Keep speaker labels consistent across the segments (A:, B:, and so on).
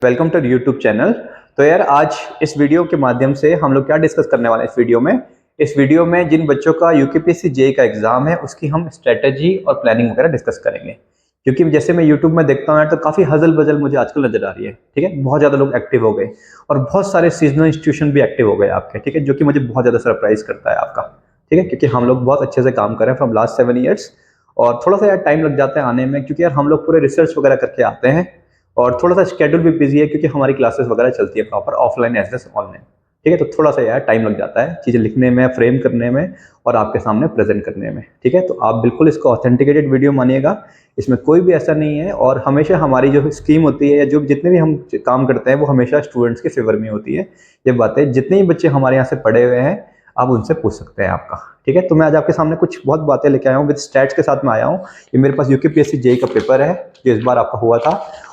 A: Welcome to YouTube channel. तो यार आज इस वीडियो के माध्यम से हम लोग क्या डिस्कस करने वाले हैं इस वीडियो में जिन बच्चों का यूकेपीएससी जेईई का एग्जाम है उसकी हम स्ट्रेटेजी और प्लानिंग वगैरह डिस्कस करेंगे। क्योंकि जैसे मैं यूट्यूब में देखता हूँ यार तो काफ़ी हजल बजल मुझे आजकल नजर आ रही है। ठीक है, बहुत ज़्यादा लोग एक्टिव हो गए और बहुत सारे सीजनल इंस्टीट्यूशन भी एक्टिव हो गए आपके। ठीक है, जो कि मुझे बहुत ज़्यादा सरप्राइज करता है आपका। ठीक है, क्योंकि हम लोग बहुत अच्छे से काम कर रहे हैं फ्रॉम लास्ट 7 ईयर्स और थोड़ा सा यार टाइम लग जाता है आने में, क्योंकि यार हम लोग पूरे रिसर्च वगैरह करके आते हैं और थोड़ा सा शेड्यूल भी बिजी है क्योंकि हमारी क्लासेस वगैरह चलती है proper offline as well online. ठीक है, तो थोड़ा सा यार टाइम लग जाता है चीज़ें लिखने में, फ्रेम करने में और आपके सामने प्रेजेंट करने में। ठीक है, तो आप बिल्कुल इसको ऑथेंटिकेटेड वीडियो मानिएगा, इसमें कोई भी ऐसा नहीं है। और हमेशा हमारी जो स्कीम होती है या जो जितने भी हम काम करते हैं वो हमेशा स्टूडेंट्स के फेवर में होती है। ये बातें जितने भी बच्चे हमारे यहाँ से पढ़े हुए हैं आप उनसे पूछ सकते हैं आपका। ठीक है, तो मैं आज आपके सामने कुछ बहुत बातें लेके आया हूँ, विद स्टैट्स के साथ में आया हूँ। ये मेरे पास यूकेपीएससी जेईई का पेपर है जो इस बार आपका हुआ था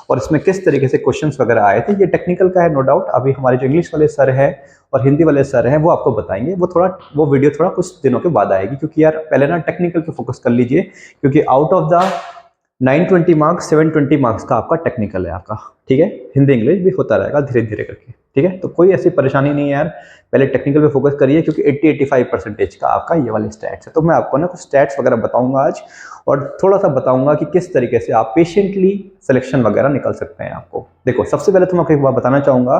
A: और इसमें किस तरीके से क्वेश्चंस वगैरह आए थे। ये टेक्निकल का है नो डाउट। अभी हमारे जो इंग्लिश वाले सर हैं और हिंदी वाले सर हैं वो आपको बताएंगे। वो वीडियो थोड़ा कुछ दिनों के बाद आएगी, क्योंकि यार पहले ना टेक्निकल पे फोकस कर लीजिए, क्योंकि out of the 920 marks 720 marks का आपका टेक्निकल है आपका। ठीक है, हिंदी इंग्लिश भी होता रहेगा धीरे धीरे करके। ठीक है, तो कोई ऐसी परेशानी नहीं है यार, पहले टेक्निकल पे फोकस करिए क्योंकि 80-85% का आपका ये वाले स्टैट्स है। तो मैं आपको ना कुछ स्टैट्स वगैरह बताऊंगा आज और थोड़ा सा बताऊंगा कि किस तरीके से आप पेशेंटली सिलेक्शन वगैरह निकल सकते हैं आपको। देखो, सबसे पहले तो मैं आपको एक बात बताना चाहूंगा,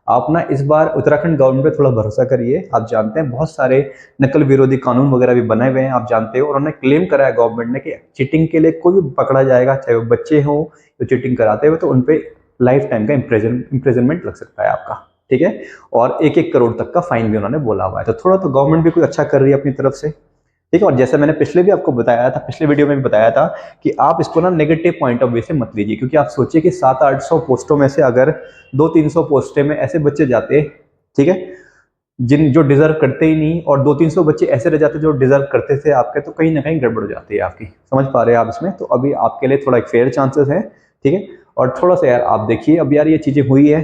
A: आप ना इस बार उत्तराखंड गवर्नमेंट पे थोड़ा भरोसा करिए। आप जानते हैं बहुत सारे नकल विरोधी कानून वगैरह भी बने हुए हैं, आप जानते हो। और उन्होंने क्लेम करा है गवर्नमेंट ने कि चीटिंग के लिए कोई भी पकड़ा जाएगा, चाहे वो बच्चे हो जो चीटिंग कराते हुए, तो उनपे लाइफ टाइम का इम्प्रिजनमेंट लग सकता है आपका। ठीक है, और 1-1 करोड़ तक का फाइन भी उन्होंने बोला हुआ है। तो थोड़ा तो गवर्नमेंट भी कुछ अच्छा कर रही है अपनी तरफ से। ठीक है, और जैसे मैंने पिछले भी आपको बताया था, पिछले वीडियो में भी बताया था कि आप इसको ना नेगेटिव पॉइंट ऑफ व्यू से मत लीजिए। क्योंकि आप सोचिए कि 700-800 पोस्टों में से अगर 200-300 पोस्टें में ऐसे बच्चे जाते, ठीक है, जो डिजर्व करते ही नहीं, और 200-300 बच्चे ऐसे रह जाते जो डिजर्व करते थे आपके, तो कहीं ना कहीं गड़बड़ हो जाती है आपकी। समझ पा रहे हैं आप इसमें? तो अभी आपके लिए थोड़ा एक फेयर चांसेस है। ठीक है, और थोड़ा सा यार आप देखिए, अब यार ये चीजें हुई है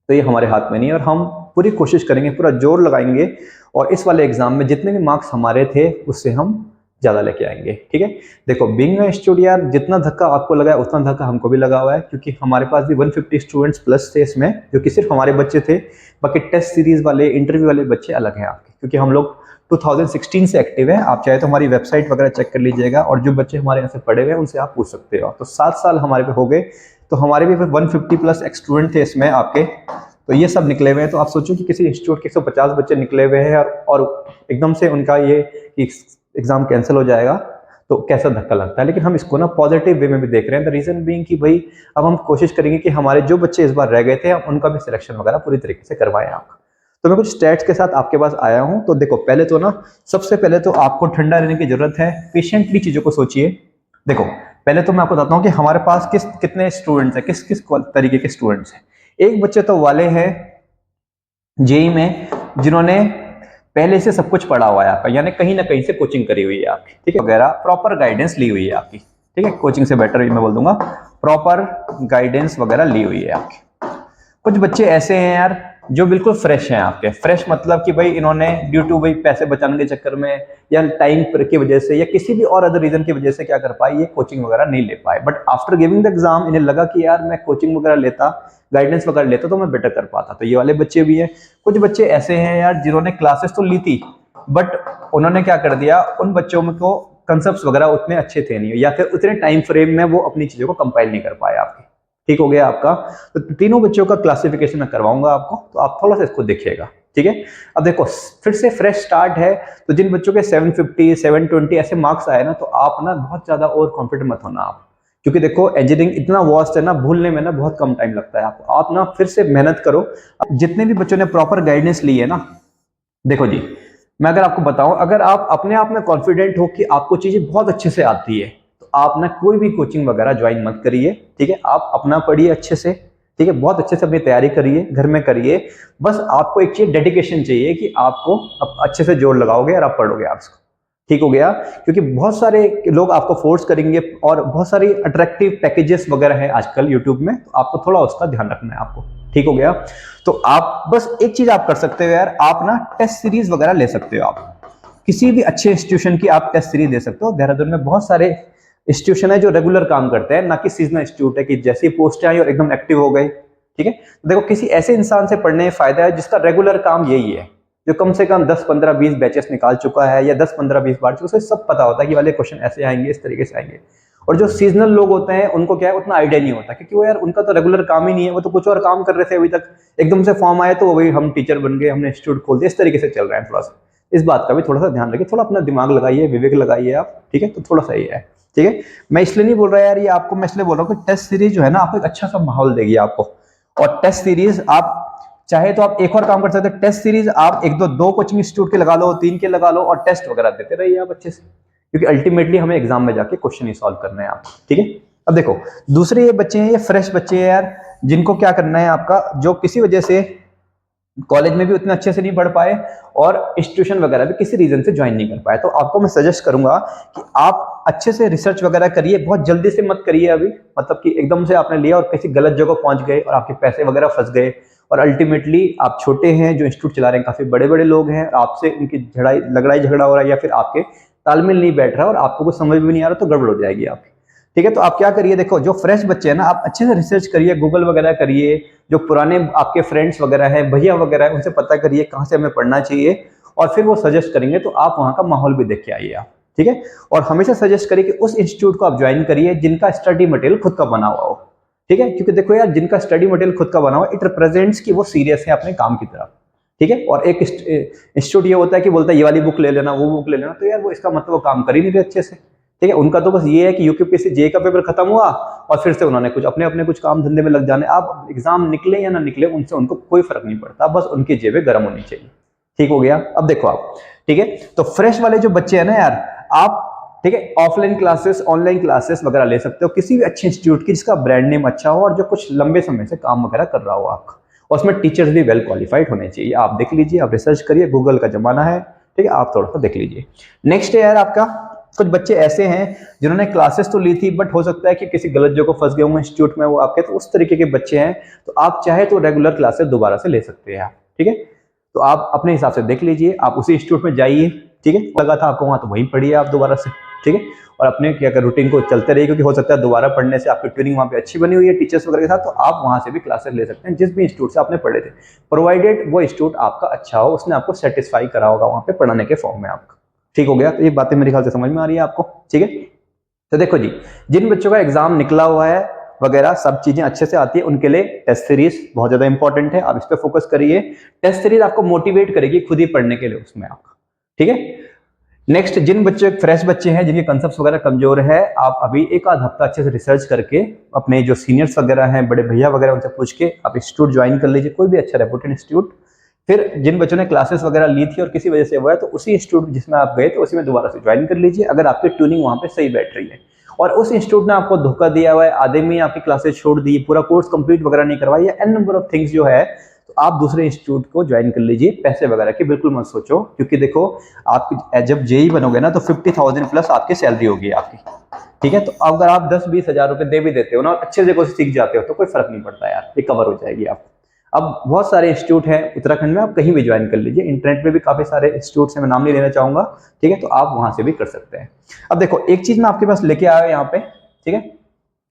A: तो ये हमारे हाथ में नहीं है और हम पूरी कोशिश करेंगे, पूरा जोर लगाएंगे और इस वाले एग्जाम में जितने भी मार्क्स हमारे थे उससे हम ज्यादा लेके आएंगे। ठीक है, देखो बीइंग इंस्टीट्यूट यार, जितना धक्का आपको लगा है उतना धक्का हमको भी लगा हुआ है, क्योंकि हमारे पास भी 150 स्टूडेंट्स प्लस थे इसमें, जो कि सिर्फ हमारे बच्चे थे। बाकी टेस्ट सीरीज वाले, इंटरव्यू वाले बच्चे अलग हैं आपके, क्योंकि हम लोग 2016 से एक्टिव है। आप चाहे तो हमारी वेबसाइट वगैरह चेक कर लीजिएगा और जो बच्चे हमारे यहाँ से पढ़े हुए हैं उनसे आप पूछ सकते हो। तो 7 साल हमारे पे हो गए, तो हमारे भी 150 प्लस स्टूडेंट थे इसमें आपके। तो ये सब निकले हुए हैं। तो आप सोचो कि किसी इंस्टीट्यूट के 150 बच्चे निकले हुए हैं और एकदम से उनका ये एग्जाम कैंसिल हो जाएगा, तो कैसा धक्का लगता है। लेकिन हम इसको ना पॉजिटिव वे में भी देख रहे हैं। द रीजन बीइंग कि भाई अब हम कोशिश करेंगे कि हमारे जो बच्चे इस बार रह गए थे हम उनका भी सिलेक्शन वगैरह पूरी तरीके से करवाएं आप। तो मैं कुछ स्टैट्स के साथ आपके पास आया हूं। तो देखो, पहले तो ना सबसे पहले तो आपको ठंडा रहने की जरूरत है, पेशेंटली चीजों को सोचिए। देखो, पहले तो मैं आपको बताता हूँ कि हमारे पास कितने स्टूडेंट्स हैं, किस किस तरीके के स्टूडेंट्स हैं। एक बच्चे तो वाले हैं जेईई में जिन्होंने पहले से सब कुछ पढ़ा हुआ है आपका, यानी कहीं ना कहीं से कोचिंग करी हुई है आपकी। ठीक है, वगैरह प्रॉपर गाइडेंस ली हुई है आपकी। ठीक है, कोचिंग से बेटर मैं बोल दूंगा, प्रॉपर गाइडेंस वगैरह ली हुई है आपकी। कुछ बच्चे ऐसे हैं यार जो बिल्कुल फ्रेश हैं आपके। फ्रेश मतलब कि भाई इन्होंने ड्यू टू भाई पैसे बचाने के चक्कर में या टाइम की वजह से या किसी भी और अदर रीजन की वजह से क्या कर पाए, ये कोचिंग वगैरह नहीं ले पाए। But after giving the exam इन्हें लगा कि यार मैं कोचिंग वगैरह लेता, गाइडेंस वगैरह लेता तो मैं बेटर कर पाता। तो ये वाले बच्चे भी हैं। कुछ बच्चे ऐसे हैं यार जिन्होंने क्लासेस तो ली थी बट उन्होंने क्या कर दिया, उन बच्चों में को कंसेप्ट वगैरह उतने अच्छे थे नहीं, या फिर उतने टाइम फ्रेम में वो अपनी चीजों को कंपाइल नहीं कर पाए आपके। ठीक हो गया आपका। तो तीनों बच्चों का क्लासिफिकेशन मैं करवाऊंगा आपको, तो आप थोड़ा सा इसको देखिएगा। ठीक है, अब देखो फिर से फ्रेश स्टार्ट है। तो जिन बच्चों के 750 720 ऐसे मार्क्स आए ना, तो आप ना बहुत ज्यादा ओवर कॉन्फिडेंट मत होना आप, क्योंकि देखो इंजीनियरिंग इतना वास्ट है ना, भूलने में ना बहुत कम टाइम लगता है आपको। आप ना फिर से मेहनत करो। जितने भी बच्चों ने प्रॉपर गाइडेंस ली है ना, देखो जी, मैं अगर आपको बताऊं, अगर आप अपने आप में कॉन्फिडेंट हो कि आपको चीजें बहुत अच्छे से आती है, तो आप ना कोई भी कोचिंग वगैरह ज्वाइन मत करिए। ठीक है, आप अपना पढ़िए अच्छे से। ठीक है, बहुत अच्छे से अपनी तैयारी करिए, घर में करिए। बस आपको एक चीज डेडिकेशन चाहिए कि आपको अच्छे से जोर लगाओगे और आप पढ़ोगे आप इसको। ठीक हो गया, क्योंकि बहुत सारे लोग आपको फोर्स करेंगे और बहुत सारी अट्रैक्टिव पैकेजेस वगैरह है आजकल यूट्यूब में, तो आपको थोड़ा उसका ध्यान रखना है आपको। ठीक हो गया, तो आप बस एक चीज आप कर सकते हो यार, आप ना टेस्ट सीरीज वगैरह ले सकते हो। आप किसी भी अच्छे इंस्टीट्यूशन की आप टेस्ट सीरीज दे सकते हो। देहरादून में बहुत सारे इंस्टीट्यूशन है जो रेगुलर काम करते हैं, ना कि सीजनल इंस्टीट्यूट है कि जैसी पोस्ट आई और एकदम एक्टिव हो गए। ठीक है। तो देखो किसी ऐसे इंसान से पढ़ने में फायदा है जिसका रेगुलर काम यही है, जो कम से कम 10 15 20 बैचेस निकाल चुका है या 10 15 20 बार, उसे सब पता होता है कि वाले क्वेश्चन ऐसे आएंगे, इस तरीके से आएंगे। और जो सीजनल लोग होते हैं उनको क्या है, उतना आइडिया नहीं होता, क्योंकि वो यार उनका तो रेगुलर काम ही नहीं है, वो तो कुछ और काम कर रहे थे अभी तक, एकदम से फॉर्म आया तो वही हम टीचर बन गए, हमने इंस्टीट्यूट खोल दिया, इस तरीके से चल रहा है। थोड़ा सा इस बात का भी थोड़ा सा ध्यान रखिए, थोड़ा अपना दिमाग लगाइए, विवेक लगाइए आप, ठीक है। तो थोड़ा सा ये है, ठीक है। मैं इसलिए नहीं बोल रहा यार ये आपको, मैं इसलिए बोल रहा हूँ कि टेस्ट सीरीज जो है ना आपको एक अच्छा सा माहौल देगी आपको। और टेस्ट सीरीज आप चाहे तो आप एक और काम कर सकते हैं, टेस्ट सीरीज आप एक दो कोचिंग इंस्टीट्यूट के लगा लो, 3 के लगा लो, और टेस्ट वगैरह देते रहिए आप अच्छे से, क्योंकि अल्टीमेटली हमें एग्जाम में जाके क्वेश्चन ही सॉल्व करना है आप, ठीक है। अब देखो दूसरे ये बच्चे हैं, ये फ्रेश बच्चे हैं यार, जिनको क्या करना है आपका, जो किसी वजह से कॉलेज में भी उतने अच्छे से नहीं पढ़ पाए और इंस्टीट्यूशन वगैरह भी किसी रीजन से ज्वाइन नहीं कर पाए, तो आपको मैं सजेस्ट करूंगा कि आप अच्छे से रिसर्च वगैरह करिए, बहुत जल्दी से मत करिए अभी, मतलब कि एकदम से आपने लिया और किसी गलत जगह पहुंच गए और आपके पैसे वगैरह फंस गए, और अल्टीमेटली आप छोटे हैं, जो इंस्टीट्यूट चला रहे हैं काफी बड़े बड़े लोग हैं, आपसे उनकी लड़ाई झगड़ा हो रहा है या फिर आपके तालमेल नहीं बैठ रहा और आपको कुछ समझ में नहीं आ रहा, तो गड़बड़ हो जाएगी आपकी, ठीक है। तो आप क्या करिए, देखो जो फ्रेश बच्चे हैं ना, आप अच्छे से रिसर्च करिए, गूगल वगैरह करिए, जो पुराने आपके फ्रेंड्स वगैरह हैं, भैया वगैरह हैं, उनसे पता करिए कहाँ से हमें पढ़ना चाहिए, और फिर वो सजेस्ट करेंगे, तो आप वहाँ का माहौल भी देख के आइए आप, ठीक है। और हमेशा सजेस्ट करिए कि उस इंस्टीट्यूट को आप ज्वाइन करिए जिनका स्टडी मटेरियल खुद का बना हुआ हो, ठीक है। क्योंकि देखो यार, जिनका स्टडी मटेरियल खुद का बना हुआ, इट रिप्रेजेंट्स कि वो सीरियस है अपने काम की तरफ, ठीक है। और एक इंस्टीट्यूट ये होता है कि बोलता है ये वाली बुक ले लेना, वो बुक ले लेना, तो यार वो इसका मतलब वो काम कर ही नहीं रहे अच्छे से, ठीक है। उनका तो बस ये है कि यूपीपीएससी जे का पेपर खत्म हुआ और फिर से उन्होंने कुछ अपने कुछ काम धंधे में लग जाने, आप एग्जाम निकले या ना निकले उनसे उनको कोई फर्क नहीं पड़ता, बस उनकी जेबें गर्म होनी चाहिए, ठीक हो गया। अब देखो आप, ठीक है, तो फ्रेश वाले जो बच्चे हैं ना यार, आप ठीक है ऑफलाइन क्लासेस, ऑनलाइन क्लासेस वगैरह ले सकते हो किसी भी अच्छे इंस्टीट्यूट की जिसका ब्रांड नेम अच्छा हो और जो कुछ लंबे समय से काम वगैरह कर रहा हो आपका, और उसमें टीचर्स भी वेल क्वालिफाइड होने चाहिए। आप देख लीजिए, आप रिसर्च करिए, गूगल का जमाना है, ठीक है, आप थोड़ा सा देख लीजिए। नेक्स्ट है यार आपका, कुछ बच्चे ऐसे हैं जिन्होंने क्लासेस तो ली थी बट हो सकता है कि किसी गलत जगह फंस गए होंगे इंस्टीट्यूट में वो आपके, तो उस तरीके के बच्चे हैं, तो आप चाहे तो रेगुलर क्लासेस दोबारा से ले सकते हैं आप, ठीक है। तो आप अपने हिसाब से देख लीजिए, आप उसी इंस्टीट्यूट में जाइए, ठीक है, लगा था आपको वहां तो वहीं पढ़िए आप दोबारा से, ठीक है। और अपने क्या कर रूटीन को चलते रहिए, क्योंकि हो सकता है दोबारा पढ़ने से आपकी ट्यूनिंग वहां पे अच्छी बनी हुई है टीचर्स वगैरह के साथ, तो आप वहां से भी क्लासेस ले सकते हैं जिस भी इंस्टीट्यूट से आपने पढ़े थे, प्रोवाइडेड वो इंस्टीट्यूट आपका अच्छा हो, उसने आपको सेटिस्फाई करा होगा वहां पे पढ़ाने के फॉर्म में आपका, ठीक हो गया। तो ये बातें मेरे ख्याल से समझ में आ रही है आपको, ठीक है। तो देखो जी, जिन बच्चों का एग्जाम निकला हुआ है वगैरह सब चीजें अच्छे से आती है, उनके लिए टेस्ट सीरीज बहुत ज्यादा इंपॉर्टेंट है, आप इस पर फोकस करिए। टेस्ट सीरीज आपको मोटिवेट करेगी खुद ही पढ़ने के लिए उसमें आपका, ठीक है। नेक्स्ट, जिन बच्चे फ्रेश बच्चे हैं जिनके कंसेप्ट वगैरह कमजोर है, आप अभी एक आध हफ्ता अच्छे से रिसर्च करके अपने जो सीनियर्स वगैरह हैं, बड़े भैया वगैरह, उनसे पूछ के आप इंस्टीट्यूट ज्वाइन कर लीजिए, कोई भी अच्छा रेपुटेड इंस्टीट्यूट। फिर जिन बच्चों ने क्लासेस वगैरह ली थी और किसी वजह से हुआ है, तो उसी इंस्टीट्यूट जिसमें आप गए तो उसी में दोबारा से ज्वाइन कर लीजिए, अगर आपकी ट्यूनिंग वहां पे सही बैठ रही है। और उस इंस्टीट्यूट ने आपको धोखा दिया हुआ है, आधे में आपकी क्लासेस छोड़ दी, पूरा कोर्स कंप्लीट वगैरह नहीं करवाई, या एन नंबर ऑफ थिंग्स जो है, तो आप दूसरे इंस्टीट्यूट को ज्वाइन कर लीजिए। पैसे वगैरह की बिल्कुल मत सोचो, क्योंकि देखो आप जब जेई बनोगे ना तो 50,000 प्लस आपकी सैलरी होगी आपकी, ठीक है। तो अगर आप 10-20 हजार रुपए दे भी देते हो ना, अच्छे जगह से सीख जाते हो, तो कोई फर्क नहीं पड़ता यार, ये कवर हो जाएगी आपको। अब बहुत सारे इंस्टीट्यूट हैं उत्तराखंड में, आप कहीं भी ज्वाइन कर लीजिए, इंटरनेट पे भी काफी सारे इंस्टीट्यूट हैं, मैं नाम नहीं लेना चाहूंगा, ठीक है, तो आप वहां से भी कर सकते हैं। अब देखो एक चीज मैं आपके पास लेके आया हूं यहाँ पे, ठीक है।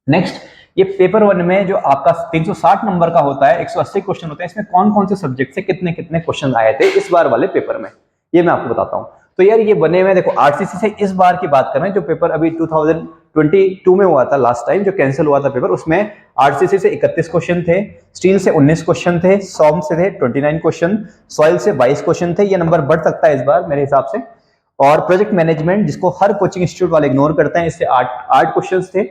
A: नेक्स्ट, ये पेपर 1 में जो आपका 360 नंबर का होता है, 180 क्वेश्चन होते हैं, इसमें कौन कौन से सब्जेक्ट से कितने कितने क्वेश्चन आए थे इस बार वाले पेपर में, ये मैं आपको बताता हूँ। तो यार ये बने हुए, देखो आरसीसी से इस बार की बात कर रहे हैं, जो पेपर अभी 2022 में हुआ था लास्ट टाइम, जो कैंसिल हुआ था पेपर, उसमें आरसीसी से 31 क्वेश्चन थे, स्टील से 19 क्वेश्चन थे, सॉम से थे 29 क्वेश्चन, सॉइल से 22 क्वेश्चन थे, ये नंबर बढ़ सकता है इस बार मेरे हिसाब से। और प्रोजेक्ट मैनेजमेंट, जिसको हर कोचिंग इंस्टीट्यूट वाले इग्नोर करते हैं, इससे 8 क्वेश्चन थे,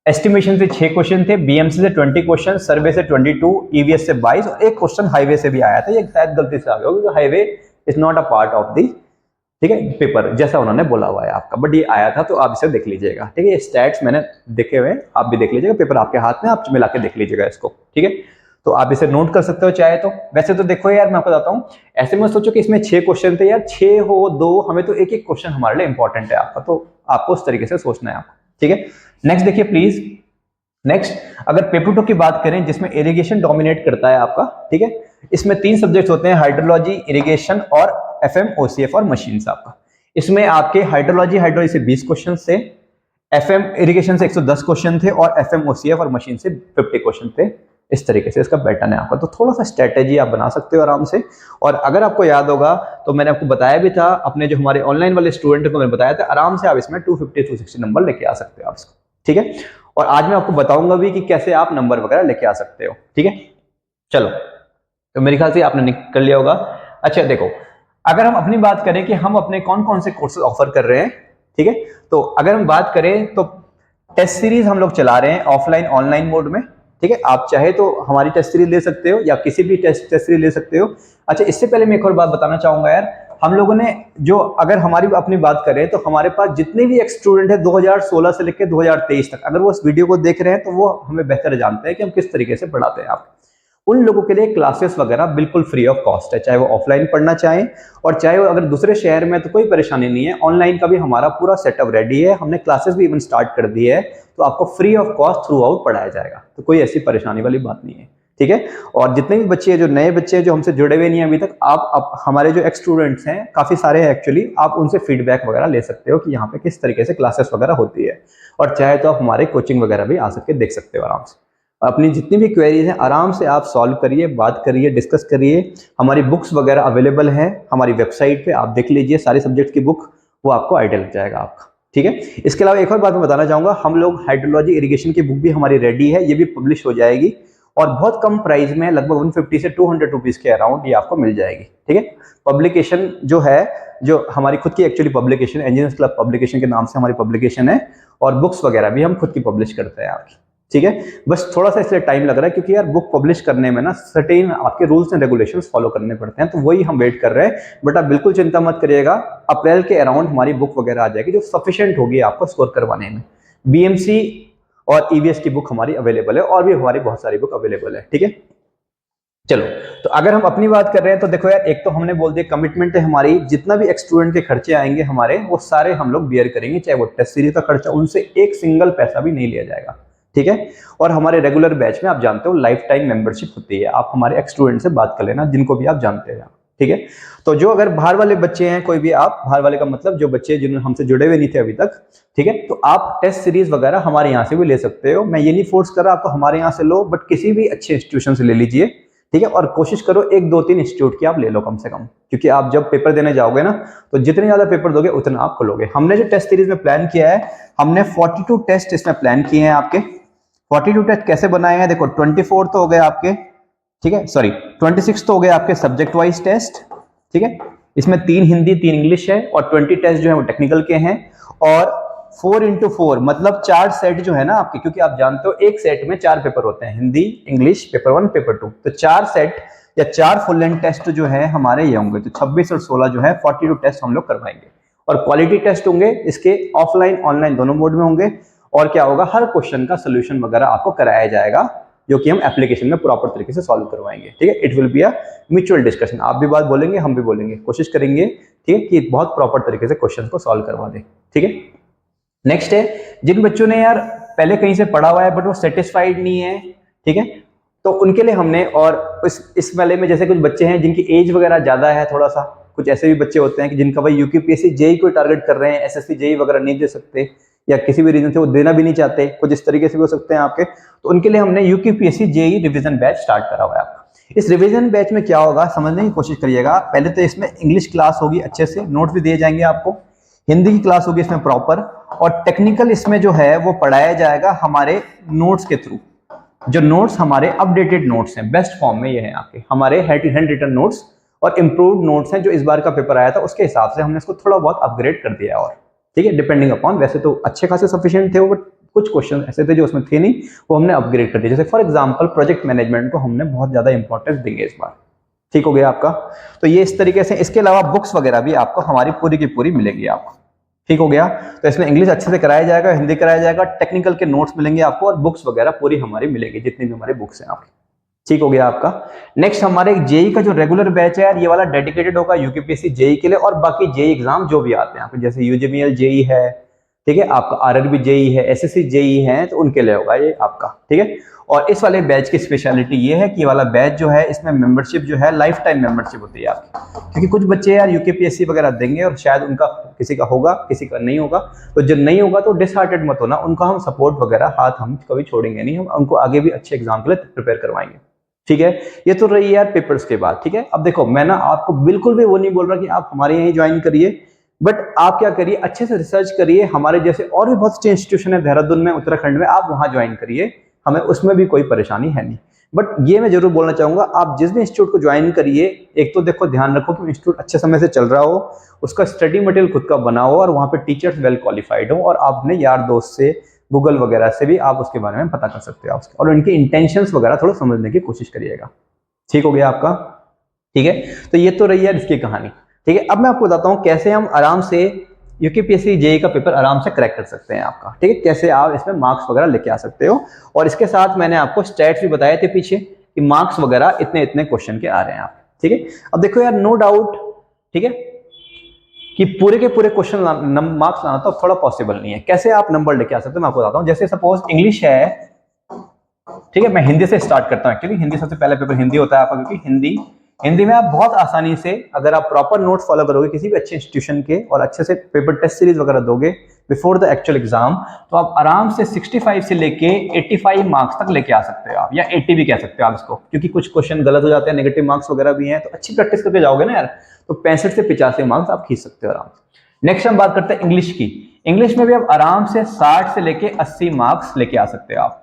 A: एस्टिमेशन से 6 क्वेश्चन थे, बीएमसी से 20 क्वेश्चन, सर्वे से 22, ईवीएस से 22, और एक क्वेश्चन हाईवे से भी आया था, ये शायद गलती से आ गया क्योंकि highway is not a part of the, ठीक है, पेपर, जैसा उन्होंने बोला हुआ है आपका, बट ये आया था, तो आप इसे देख लीजिएगा, ठीक है। ये स्टैट्स मैंने देखे हुए, आप भी देख लीजिएगा, पेपर आपके हाथ में, आप मिला के देख लीजिएगा इसको, ठीक है। तो आप इसे नोट कर सकते हो चाहे तो। वैसे तो देखो यार, मैं आपको बताता हूँ, ऐसे में सोचो कि इसमें 6 क्वेश्चन थे यार, 6 हो 2, हमें तो एक एक क्वेश्चन हमारे लिए इंपॉर्टेंट है आपका, तो आपको उस तरीके से सोचना है आपको, ठीक है। नेक्स्ट देखिए प्लीज, नेक्स्ट, अगर पेपर 2 की बात करें जिसमें इरिगेशन डोमिनेट करता है आपका, ठीक है, इसमें 3 सब्जेक्ट होते हैं, हाइड्रोलॉजी, इरिगेशन और एफएम, ओसीएफ और मशीन्स आपका। इसमें आपके हाइड्रोलॉजी से 20 क्वेश्चन थे, एफएम इरिगेशन से 110 क्वेश्चन थे, और एफएम ओसीएफ और मशीन से 50 क्वेश्चन थे, इस तरीके से इसका पैटर्न है आपका। तो थोड़ा सा स्ट्रेटेजी आप बना सकते हो आराम से। और अगर आपको याद होगा तो मैंने आपको बताया भी था, अपने जो हमारे ऑनलाइन वाले स्टूडेंट को मैंने बताया था, आराम से आप इसमें 250 260 नंबर लेके आ सकते हो आप इसको, ठीक है। और आज मैं आपको बताऊंगा भी कि कैसे आप नंबर वगैरह लेके आ सकते हो, ठीक है। चलो, तो मेरे ख्याल से आपने कर लिया होगा। अच्छा देखो, अगर हम अपनी बात करें कि हम अपने कौन कौन से कोर्सेज ऑफर कर रहे हैं, ठीक है, तो अगर हम बात करें तो टेस्ट सीरीज हम लोग चला रहे हैं ऑफलाइन ऑनलाइन मोड में, ठीक है। आप चाहे तो हमारी टेस्ट सीरीज ले सकते हो या किसी भी टेस्ट सीरीज ले सकते हो। अच्छा, इससे पहले मैं एक और बात बताना चाहूंगा यार, हम लोगों ने जो, अगर हमारी अपनी बात करें तो हमारे पास जितने भी एक्स स्टूडेंट है 2016 से लेकर 2023 तक, अगर वो इस वीडियो को देख रहे हैं तो वो हमें बेहतर जानते हैं कि हम किस तरीके से पढ़ाते हैं। आप उन लोगों के लिए क्लासेस वगैरह बिल्कुल फ्री ऑफ कॉस्ट है, चाहे वो ऑफलाइन पढ़ना चाहें और चाहे वो अगर दूसरे शहर में, तो कोई परेशानी नहीं है। ऑनलाइन का भी हमारा पूरा सेटअप रेडी है, हमने क्लासेस भी इवन स्टार्ट कर दी है, तो आपको free of cost through out पढ़ाया जाएगा, तो कोई ऐसी परेशानी वाली बात नहीं है, ठीक है। और जितने भी बच्चे हैं, जो नए बच्चे हैं जो हमसे जुड़े हुए नहीं हैं अभी तक, आप हमारे जो एक्स स्टूडेंट्स हैं काफी सारे हैं एक्चुअली, आप उनसे फीडबैक वगैरह ले सकते हो कि यहाँ पे किस तरीके से क्लासेस वगैरह होती है। और चाहे तो आप हमारे कोचिंग वगैरह भी आ सकते देख सकते हो आराम से। अपनी जितनी भी क्वेरीज हैं आराम से आप सॉल्व करिए, बात करिए, डिस्कस करिए। हमारी बुक्स वगैरह अवेलेबल हैं हमारी वेबसाइट पे, आप देख लीजिए सारे सब्जेक्ट की बुक, वो आपको आइडिया लग जाएगा आपका, ठीक है। इसके अलावा एक और बात मैं बताना चाहूंगा, हम लोग हाइड्रोलॉजी इरिगेशन की बुक भी हमारी रेडी है, ये भी पब्लिश हो जाएगी और बहुत कम प्राइस में, लगभग 150 से 200 रुपीज के अराउंड ये आपको मिल जाएगी, ठीक है। पब्लिकेशन जो है, जो हमारी खुद की actually publication, engineers club publication के नाम से हमारी पब्लिकेशन है, और बुक्स वगैरह भी हम खुद की पब्लिश करते हैं आपकी, ठीक है। बस थोड़ा सा इसलिए टाइम लग रहा है क्योंकि यार बुक पब्लिश करने में ना सर्टेन आपके रूल्स एंड रेगुलेशंस फॉलो करने पड़ते हैं, तो वही हम वेट कर रहे हैं। बट आप बिल्कुल चिंता मत करिएगा, अप्रैल के अराउंड हमारी बुक वगैरह आ जाएगी जो सफिशिएंट होगी आपको स्कोर करवाने में। बीएमसी और ईवीएस की बुक हमारी अवेलेबल है, और भी हमारी बहुत सारी बुक अवेलेबल है, ठीक है। चलो, तो अगर हम अपनी बात कर रहे हैं तो देखो यार, एक तो हमने बोल दिया कमिटमेंट है हमारी, जितना भी एक्स स्टूडेंट के खर्चे आएंगे हमारे, वो सारे हम लोग बियर करेंगे, चाहे वो टेस्ट सीरीज का खर्चा, उनसे एक सिंगल पैसा भी नहीं लिया जाएगा, ठीक है। और हमारे रेगुलर बैच में आप जानते हो लाइफ टाइम मेंबरशिप होती है, आप हमारे एक्स स्टूडेंट से बात कर लेना जिनको भी आप जानते हैं, ठीक है। तो जो अगर बाहर वाले बच्चे हैं, कोई भी, आप बाहर वाले का मतलब जो बच्चे जिन्होंने हमसे जुड़े हुए नहीं थे अभी तक, ठीक है, तो आप टेस्ट सीरीज वगैरह हमारे यहाँ से भी ले सकते हो। मैं ये नहीं फोर्स कर रहा आपको हमारे यहाँ से लो, बट किसी भी अच्छे इंस्टीट्यूशन से ले लीजिए, ठीक है। और कोशिश करो 1 2 3 इंस्टीट्यूट की आप ले लो कम से कम, क्योंकि आप जब पेपर देने जाओगे ना, तो जितने ज्यादा पेपर दोगे उतना आप खोलोगे। हमने जो टेस्ट सीरीज में प्लान किया है, हमने 42 टेस्ट इसमें प्लान किए हैं आपके। 42 टेस्ट कैसे बनाए हैं, देखो 24 तो हो गए आपके, ठीक है, सॉरी 26 तो हो गए आपके सब्जेक्ट वाइज टेस्ट, ठीक है। इसमें 3 हिंदी 3 इंग्लिश है, और 20 टेस्ट जो है वो टेक्निकल के हैं, और 4 into 4 मतलब 4 सेट जो है ना आपके, क्योंकि आप जानते हो एक सेट में 4 पेपर होते हैं, हिंदी, इंग्लिश, पेपर 1 पेपर 2, तो 4 सेट या 4 फुल लेंथ टेस्ट जो है हमारे ये होंगे। तो 26 और 16 जो है 42 टेस्ट हम लोग करवाएंगे, और क्वालिटी टेस्ट होंगे इसके, ऑफलाइन ऑनलाइन दोनों मोड में होंगे। और क्या होगा, हर क्वेश्चन का सोल्यूशन वगैरह आपको कराया जाएगा, जो कि हम एप्लीकेशन में प्रॉपर तरीके से सॉल्व करवाएंगे, ठीक है। It will be a mutual discussion, आप भी बात बोलेंगे, हम भी बोलेंगे, कोशिश करेंगे, ठीक है, कि बहुत प्रॉपर तरीके से क्वेश्चन को सॉल्व करवा दें, ठीक है। नेक्स्ट है, जिन बच्चों ने यार पहले कहीं से पढ़ा हुआ है बट वो सेटिस्फाइड नहीं है, ठीक है, तो उनके लिए हमने, और इस वाले में जैसे कुछ बच्चे हैं जिनकी एज वगैरह ज्यादा है थोड़ा सा, कुछ ऐसे भी बच्चे होते हैं कि जिनका भाई यूपीपीएससी जेई को टारगेट कर रहे हैं, एसएससी जेई वगैरह नहीं दे सकते, या किसी भी रीजन से वो देना भी नहीं चाहते, कुछ इस तरीके से भी हो सकते हैं आपके, तो उनके लिए हमने UPPSC JE revision batch start करा हुआ है आपका। इस रिवीजन बैच में क्या होगा समझने की कोशिश करिएगा। पहले तो इसमें इंग्लिश क्लास होगी अच्छे से, नोट्स भी दिए जाएंगे आपको, हिंदी की क्लास होगी इसमें प्रॉपर, और टेक्निकल इसमें जो है वो पढ़ाया जाएगा हमारे नोट्स के थ्रू। जो नोट्स हमारे अपडेटेड नोट्स हैं, बेस्ट फॉर्म में ये हैं आपके, हमारे हैंड रिटन नोट्स और इम्प्रूव्ड नोट्स हैं, जो इस बार का पेपर आया था उसके हिसाब से हमने इसको थोड़ा बहुत अपग्रेड कर दिया है, और ठीक है, डिपेंडिंग अपॉन, वैसे तो अच्छे खासे सफिशिएंट थे वो, बट कुछ क्वेश्चन ऐसे थे जो उसमें थे नहीं, वो हमने अपग्रेड कर दिया। जैसे फॉर एग्जांपल प्रोजेक्ट मैनेजमेंट को हमने बहुत ज्यादा इंपॉर्टेंस देंगे इस बार, ठीक हो गया आपका। तो ये इस तरीके से, इसके अलावा बुक्स वगैरह भी आपको हमारी पूरी की पूरी मिलेगी आपको, ठीक हो गया। तो इसमें इंग्लिश अच्छे से कराया जाएगा, हिंदी कराया जाएगा, टेक्निकल के नोट्स मिलेंगे आपको, और बुक्स वगैरह पूरी हमारी मिलेगी, जितनी भी हमारी बुक्स हैं आपकी, ठीक हो गया आपका। नेक्स्ट हमारे जेई का जो रेगुलर बैच है यार, ये वाला डेडिकेटेड होगा यूपीपीएससी जेई के लिए, और बाकी जेई एग्जाम जो भी आते हैं आपके, जैसे यूजीमीएल जेई है, ठीक है, आपका आरआरबी जेई है, एसएससी जेई है, तो उनके लिए होगा ये आपका। ठीक है, और इस वाले बैच की स्पेशलिटी ये है कि ये वाला बैच जो है इसमें मेंबरशिप जो है लाइफ टाइम मेंबरशिप होती है आपकी, क्योंकि कुछ बच्चे यार यूकेपीएससी वगैरह देंगे और शायद उनका किसी का होगा किसी का नहीं होगा, तो जब नहीं होगा तो डिसहार्टेड मत होना, उनका हम सपोर्ट वगैरह हाथ हम कभी छोड़ेंगे नहीं, हम उनको आगे भी अच्छे एग्जाम के लिए प्रिपेयर करवाएंगे। ठीक है, ये तो रही यार पेपर्स के बाद। ठीक है, अब देखो मैं ना आपको बिल्कुल भी वो नहीं बोल रहा कि आप हमारे यहीं ज्वाइन करिए, बट आप क्या करिए, अच्छे से रिसर्च करिए, हमारे जैसे और भी बहुत अच्छे इंस्टीट्यूशन है देहरादून में, उत्तराखंड में, आप वहां ज्वाइन करिए, हमें उसमें भी कोई परेशानी है नहीं। बट ये मैं जरूर बोलना चाहूंगा, आप जिस भी इंस्टीट्यूट को ज्वाइन करिए, एक तो देखो ध्यान रखो कि इंस्टीट्यूट अच्छे समय से चल रहा हो, उसका स्टडी मटेरियल खुद का बनाओ और वहां पे टीचर्स वेल क्वालिफाइड हो, और आप अपने यार दोस्त से, गूगल वगैरह से भी आप उसके बारे में पता कर सकते हो और उनकी इंटेंशंस वगैरह थोड़ा समझने की कोशिश करिएगा। ठीक हो गया आपका? ठीक है, तो ये तो रही है इसकी कहानी। ठीक है, अब मैं आपको बताता हूँ कैसे हम आराम से यूकेपीएससी जेई का पेपर आराम से क्रैक कर सकते हैं आपका। ठीक है, कैसे आप इसमें मार्क्स वगैरह लेके आ सकते हो, और इसके साथ मैंने आपको स्टैट्स भी बताए थे पीछे कि मार्क्स वगैरह इतने इतने क्वेश्चन के आ रहे हैं आप। ठीक है, अब देखो यार, नो डाउट, ठीक है, कि पूरे के पूरे क्वेश्चन मार्क्स लाना तो थोड़ा पॉसिबल नहीं है। कैसे आप नंबर लेके आ सकते हो मैं आपको बताता हूँ। जैसे सपोज इंग्लिश है, ठीक है, मैं हिंदी से स्टार्ट करता हूँ, क्योंकि हिंदी सबसे पहले पेपर हिंदी होता है आपका, क्योंकि हिंदी में आप बहुत आसानी से, अगर आप प्रॉपर नोट फॉलो करोगे किसी भी अच्छे इंस्टीट्यूशन के और अच्छे से पेपर टेस्ट सीरीज वगैरह दोगे बिफोर द एक्चुअल एग्जाम, तो आप आराम से 65 से लेके 85 मार्क्स तक लेके आ सकते हो आप, या 80 भी कह सकते हो आप इसको, क्योंकि कुछ क्वेश्चन गलत हो जाते हैं, नेगेटिव मार्क्स वगैरह भी हैं, तो अच्छी प्रैक्टिस करके जाओगे ना यार, तो 65 से 85 मार्क्स आप खींच सकते हो आराम से। नेक्स्ट हम बात करते हैं इंग्लिश की। इंग्लिश में भी आप आराम से 60 से लेके 80 मार्क्स लेके आ सकते हो आप।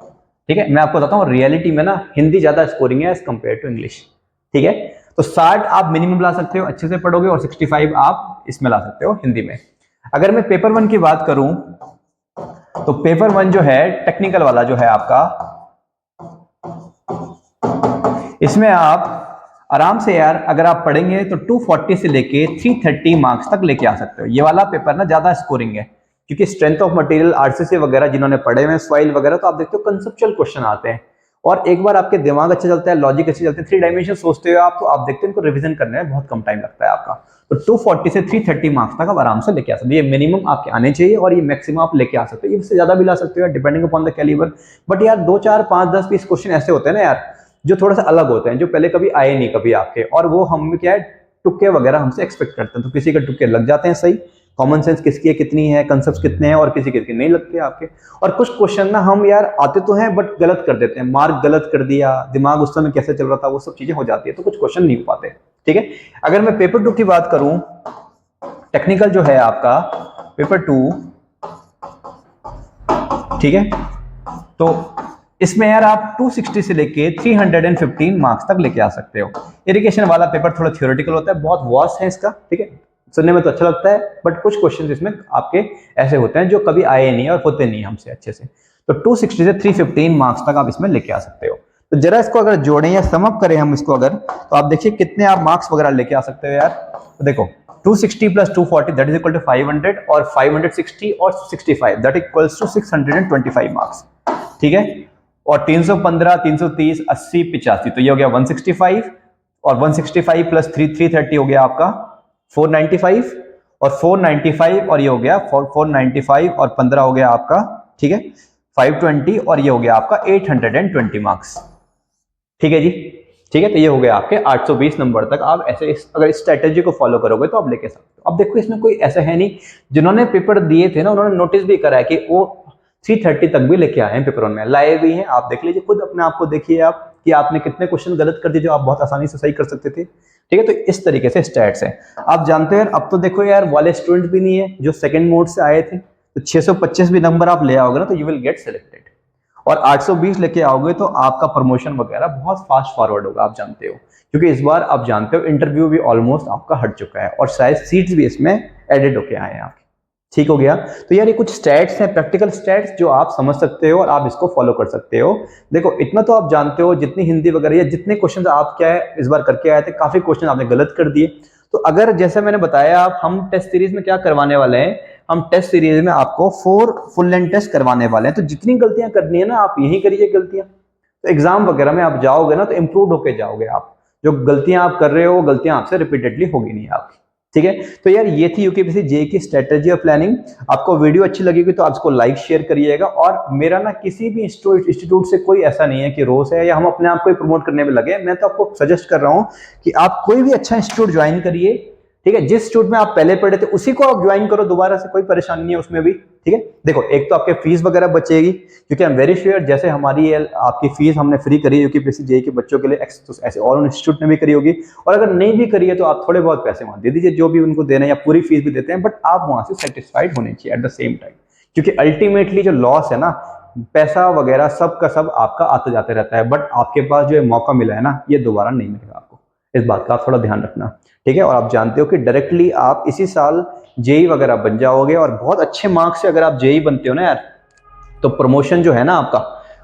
A: ठीक है, मैं आपको बताता हूँ रियलिटी में ना हिंदी ज्यादा स्कोरिंग है एज कंपेयर टू इंग्लिश। ठीक है, तो 60 आप मिनिमम ला सकते हो अच्छे से पढ़ोगे, और 65 आप इसमें ला सकते हो हिंदी में। अगर मैं पेपर 1 की बात करूं, तो पेपर 1 जो है टेक्निकल वाला जो है आपका, इसमें आप आराम से यार अगर आप पढ़ेंगे तो 240 से लेके 330 मार्क्स तक लेके आ सकते हो। ये वाला पेपर ना ज्यादा स्कोरिंग है, क्योंकि स्ट्रेंथ ऑफ मटेरियल आरसीसी वगैरह जिन्होंने पढ़े हुए सॉइल वगैरह, तो आप देखते हो कंसेप्चुअल क्वेश्चन आते हैं, और एक बार आपके दिमाग अच्छा चलता है, लॉजिक अच्छे चलते हैं, 3 डायमेंशन सोचते हो आप, तो आप देखते हो इनको रिवीजन करने में बहुत कम टाइम लगता है आपका। तो 240 से 330 मार्क्स तक आप आराम से लेके आ सकते हो। ये मिनिमम आपके आने चाहिए, और ये मैक्सिमम आप लेके आ सकते हो, इससे ज्यादा भी ला सकते हो depending upon the calibre. But यार 2 4 5 10 20 क्वेश्चन ऐसे होते हैं ना यार, जो थोड़ा सा अलग होते हैं, जो पहले कभी आए नहीं कभी आपके, और वो हम क्या है तुक्के वगैरह हमसे एक्सपेक्ट करते हैं, तो किसी के तुक्के लग जाते हैं सही, कॉमन सेंस किसकी है कितनी है, कंसेप्ट कितने हैं, और किसी किसके नहीं लगते आपके। और कुछ क्वेश्चन ना हम यार आते तो हैं बट गलत कर देते हैं, मार्क गलत कर दिया, दिमाग उस समय कैसे चल रहा था, वो सब चीजें हो जाती है, तो कुछ क्वेश्चन नहीं हो पाते। ठीक है, अगर मैं पेपर 2 की बात करूं, टेक्निकल जो है आपका पेपर 2, ठीक है, तो इसमें यार आप 260 से लेके 315 मार्क्स तक लेके आ सकते हो। इरिगेशन वाला पेपर थोड़ा थ्योरेटिकल होता है, बहुत वास्ट है इसका। ठीक है, सुनने में तो अच्छा लगता है, बट कुछ क्वेश्चंस इसमें आपके ऐसे होते हैं जो कभी आए नहीं और होते नहीं हमसे अच्छे से। तो 260 से 315 मार्क्स तक आप इसमें लेके आ सकते हो। तो जरा इसको अगर जोड़ें या सम अप करें हम इसको अगर, तो आप देखिए कितने आप मार्क्स वगैरह लेके आ सकते हो यार। तो देखो 260 plus 240 that is equal to 500, और 560 और 65 दैट इक्वल्स टू 625 मार्क्स। ठीक है, और 315 330 80 85, तो ये हो गया 165, और 165 प्लस 330 हो गया आपका 495, और 495 और ये हो गया 495 और 15 हो गया आपका, ठीक है, 520, और ये हो गया आपका 820 मार्क्स। ठीक है जी, ठीक है, तो ये हो गया आपके 820 नंबर तक। आप ऐसे अगर इस स्ट्रेटेजी को फॉलो करोगे तो आप लेके सकते हो। अब देखो इसमें कोई ऐसा है नहीं, जिन्होंने पेपर दिए थे ना उन्होंने नोटिस भी करा है कि वो 330 तक भी लेके आए हैं पेपर 1 में, लाए भी हैं। आप देख लीजिए खुद अपने आप को, देखिए आप कि आपने कितने क्वेश्चन गलत कर दिए जो आप बहुत आसानी से सही कर सकते थे। ठीक है, तो इस तरीके से स्टैट्स है। आप जानते हो यार, अब तो देखो यार वाले स्टूडेंट भी नहीं है जो सेकंड मोड से आए थे, तो 625 भी नंबर आप ले आओगे ना तो यू विल गेट सिलेक्टेड, और 820 लेके आओगे तो आपका प्रमोशन वगैरह बहुत फास्ट फॉरवर्ड होगा। आप जानते हो, क्योंकि इस बार आप जानते हो इंटरव्यू भी ऑलमोस्ट आपका हट चुका है, और शायद सीट्स भी इसमें एडेड होके आए हैं आपके। ठीक हो गया, तो यार ये कुछ स्टैट्स हैं, प्रैक्टिकल स्टैट्स जो आप समझ सकते हो और आप इसको फॉलो कर सकते हो। देखो इतना तो आप जानते हो, जितनी हिंदी वगैरह या जितने क्वेश्चन आप क्या है इस बार करके आए थे, काफी क्वेश्चन आपने गलत कर दिए। तो अगर जैसे मैंने बताया, आप हम टेस्ट सीरीज में क्या करवाने वाले हैं, हम टेस्ट सीरीज में आपको 4 फुल लेंथ टेस्ट करवाने वाले हैं। तो जितनी गलतियां करनी है ना आप यही करिए गलतियां, तो एग्जाम वगैरह में आप जाओगे ना तो इंप्रूव होके जाओगे। आप जो गलतियां आप कर रहे हो वो गलतियां आपसे रिपीटेडली होगी नहीं आपकी। ठीक है। तो यार ये थी यूकेपीएससी जेईई की स्ट्रेटेजी और प्लानिंग। आपको वीडियो अच्छी लगेगी तो आप इसको लाइक शेयर करिएगा। और मेरा ना किसी भी इंस्टीट्यूट से कोई ऐसा नहीं है कि रोस है या हम अपने आप को प्रमोट करने में लगे। मैं तो आपको सजेस्ट कर रहा हूं कि आप कोई भी अच्छा इंस्टीट्यूट ज्वाइन करिए, ठीक है। जिस इंस्टीट्यूट में आप पहले पढ़े थे उसी को आप ज्वाइन करो दोबारा से, कोई परेशानी नहीं है उसमें भी, ठीक है। देखो एक तो आपके फीस वगैरह बचेगी, क्योंकि आई एम वेरी श्योर जैसे हमारी आपकी फीस हमने फ्री करी है यूकेपीएससी जेईई के बच्चों के लिए, तो ऐसे और इंस्टीट्यूट ने भी करी होगी। और अगर नहीं भी करी है तो आप थोड़े बहुत पैसे वहां दे दीजिए, जो भी उनको देना है, या पूरी फीस भी देते हैं, बट आप वहां से सेटिस्फाइड होने चाहिए एट द सेम टाइम। क्योंकि अल्टीमेटली जो लॉस है ना, पैसा वगैरह सब का सब आपका आते जाते रहता है, बट आपके पास जो मौका मिला है ना, ये दोबारा नहीं मिलेगा आपको। इस बात का आप थोड़ा ध्यान रखना, ठीक है। और आप जानते हो कि डायरेक्टली आप इसी साल जेईई वगैरह बन जाओगे, और बहुत अच्छे मार्क्स से अगर आप जेईई बनते हो ना यार, तो प्रमोशन जो है ना आपका,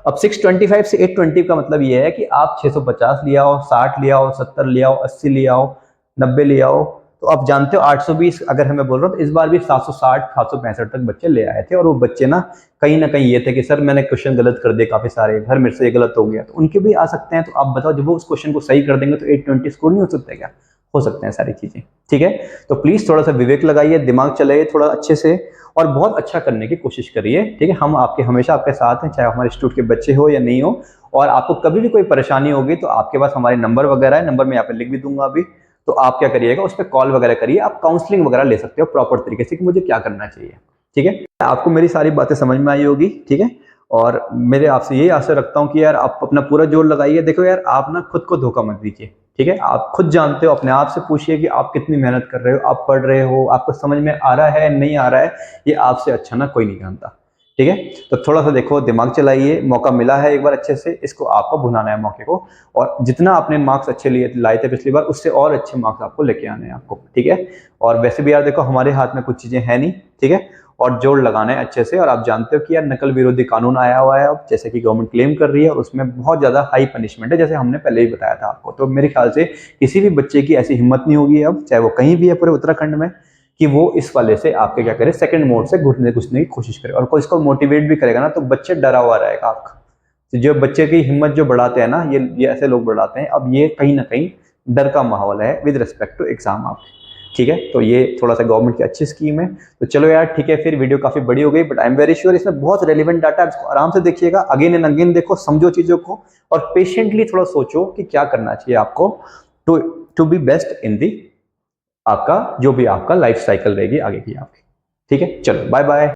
A: अब 625 से 820 का मतलब ये है कि आप 650 लिया हो, 60 लिया हो, 70 लिया हो, 80 लिया हो, 90 लिया हो, तो आप जानते हो 820 अगर मैं बोल रहा हूँ, तो इस बार भी 760 765 तक बच्चे ले आए थे। और वो बच्चे ना कहीं ये थे कि सर मैंने क्वेश्चन गलत कर दिए काफी सारे, घर मेरे से ये गलत हो गया, तो उनके भी आ सकते हैं। तो आप बताओ जब वो उस क्वेश्चन को सही कर देंगे तो 820 स्कोर नहीं हो सकता क्या? हो सकते हैं सारी चीजें, ठीक है। तो प्लीज थोड़ा सा विवेक लगाइए, दिमाग चलाइए थोड़ा अच्छे से, और बहुत अच्छा करने की कोशिश करिए, ठीक है। हम आपके हमेशा आपके साथ हैं, चाहे हमारे इंस्टीट्यूट के बच्चे हो या नहीं हो। और आपको कभी भी कोई परेशानी होगी तो आपके पास हमारे नंबर वगैरह है, नंबर मैं यहाँ पे लिख भी दूंगा अभी। तो आप क्या करिएगा, उस पर कॉल वगैरह करिए, आप काउंसलिंग वगैरह ले सकते हो प्रॉपर तरीके से कि मुझे क्या करना चाहिए, ठीक है। आपको मेरी सारी बातें समझ में आई होगी, ठीक है। और मेरे आपसे यही आशा रखता हूँ कि यार आप अपना पूरा जोर लगाइए। देखो यार आप ना खुद को धोखा मत दीजिए, ठीक है। आप खुद जानते हो, अपने आप से पूछिए कि आप कितनी मेहनत कर रहे हो, आप पढ़ रहे हो, आपको समझ में आ रहा है नहीं आ रहा है, ये आपसे अच्छा ना कोई नहीं जानता, ठीक है। तो थोड़ा सा देखो, दिमाग चलाइए, मौका मिला है एक बार अच्छे से, इसको आपको भुनाना है मौके को। और जितना आपने मार्क्स अच्छे लिए लाए थे पिछली बार, उससे और अच्छे मार्क्स आपको लेके आने हैं आपको, ठीक है। और वैसे भी यार देखो हमारे हाथ में कुछ चीजें हैं नहीं, ठीक है। और जोड़ लगाना है अच्छे से। और आप जानते हो कि यार नकल विरोधी कानून आया हुआ है अब, जैसे कि गवर्नमेंट क्लेम कर रही है, और उसमें बहुत ज्यादा हाई पनिशमेंट है, जैसे हमने पहले ही बताया था आपको। तो मेरे ख्याल से किसी भी बच्चे की ऐसी हिम्मत नहीं होगी अब, चाहे वो कहीं भी है पूरे उत्तराखंड में, कि वो इस वाले से आपके क्या करे, सेकंड मोड से घुसने की कोशिश करे। और कोई इसको मोटिवेट भी करेगा ना, तो बच्चे डरा हुआ रहेगा आपका। तो जो बच्चे की हिम्मत जो बढ़ाते हैं ना, ये ऐसे लोग बढ़ाते हैं। अब ये कहीं ना कहीं डर का माहौल है विद रिस्पेक्ट टू एग्जाम आप, ठीक है। तो ये थोड़ा सा गवर्नमेंट की अच्छी स्कीम है। तो चलो यार ठीक है, फिर वीडियो काफी बड़ी हो गई, but I am very sure इसमें बहुत रेलिवेंट डाटा है, इसको आराम से देखिएगा, अगेन एंड अगेन देखो, समझो चीजों को, और पेशेंटली थोड़ा सोचो कि क्या करना चाहिए आपको to to be best in the आपका जो भी आपका लाइफ साइकिल रहेगी आगे की आपकी, ठीक है। चलो बाय बाय।